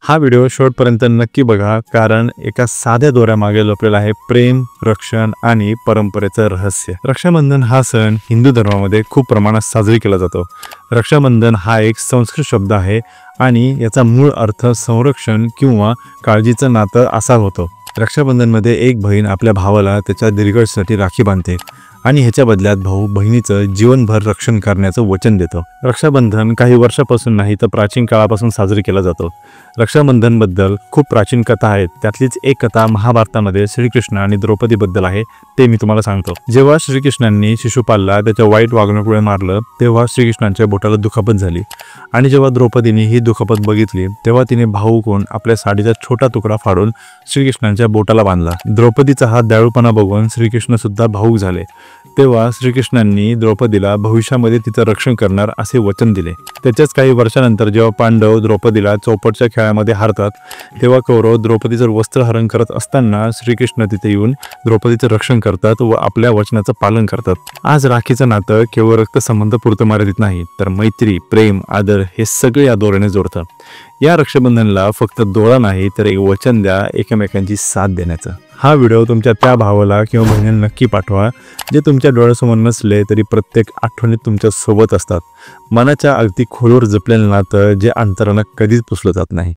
हा व्हिडिओ शेवटपर्यंत नक्की बघा, कारण एका साध्या दोऱ्यामागे लपलेलं आहे प्रेम, रक्षण आणि परंपरेचं रहस्य. रक्षाबंधन हा सण हिंदू धर्मामध्ये खूप प्रमाणात साजरी केला जातो. रक्षाबंधन हा एक संस्कृत शब्द आहे आणि याचा मूळ अर्थ संरक्षण किंवा काळजीचं नातं असा होतो. रक्षाबंधनमध्ये एक बहीण आपल्या भावाला त्याच्या दीर्घायुष्यासाठी राखी बांधते आणि ह्याच्या बदल्यात भाऊ बहिणीचं जीवनभर रक्षण करण्याचं वचन देतो. रक्षाबंधन काही वर्षापासून नाही तर प्राचीन काळापासून साजरी केला जातो. रक्षाबंधनबद्दल खूप प्राचीन कथा आहेत. त्यातलीच एक कथा महाभारतामध्ये श्रीकृष्ण आणि द्रौपदीबद्दल आहे, ते मी तुम्हाला सांगतो. जेव्हा श्रीकृष्णांनी शिशुपालला त्याच्या वाईट वागणुकीमुळे मारलं तेव्हा श्रीकृष्णांच्या बोटाला दुखापत झाली आणि जेव्हा द्रौपदीने ही दुखापत बघितली तेव्हा तिने भावुकून आपल्या साडीचा छोटा तुकडा फाडून श्रीकृष्णांच्या बोटाला बांधला. द्रौपदीचा हा दयाळूपणा बघून श्रीकृष्ण सुद्धा भावुक झाले. तेव्हा श्रीकृष्णांनी द्रौपदीला भविष्यामध्ये तिचं रक्षण करणार असे वचन दिले. त्याच्याच काही वर्षानंतर जेव्हा पांडव द्रौपदीला चौपटच्या खेळामध्ये हारतात तेव्हा कौरव द्रौपदीचं वस्त्रहरण करत असताना श्रीकृष्ण तिथे येऊन द्रौपदीचं रक्षण करतात व आपल्या वचनाचं पालन करतात. आज राखीचं नातं केवळ रक्तसंबंध पुरतं मर्यादित नाही, तर मैत्री, प्रेम, आदर हे सगळे या दोऱ्याने जोडतं. या रक्षाबंधनला फक्त दोरा नाही तर एक वचन द्या एकमेकांची साथ देण्याचं. हा व्हिडिओ तुमच्या त्या भावाला किंवा बहिणीला नक्की पाठवा जे तुमच्या डोळ्यासमोर नसले तरी प्रत्येक आठवणीत तुमच्या सोबत असतात. मनाच्या अगदी खोलवर जपलेलं नातं जे अंतरानं कधीच पुसलं जात नाही.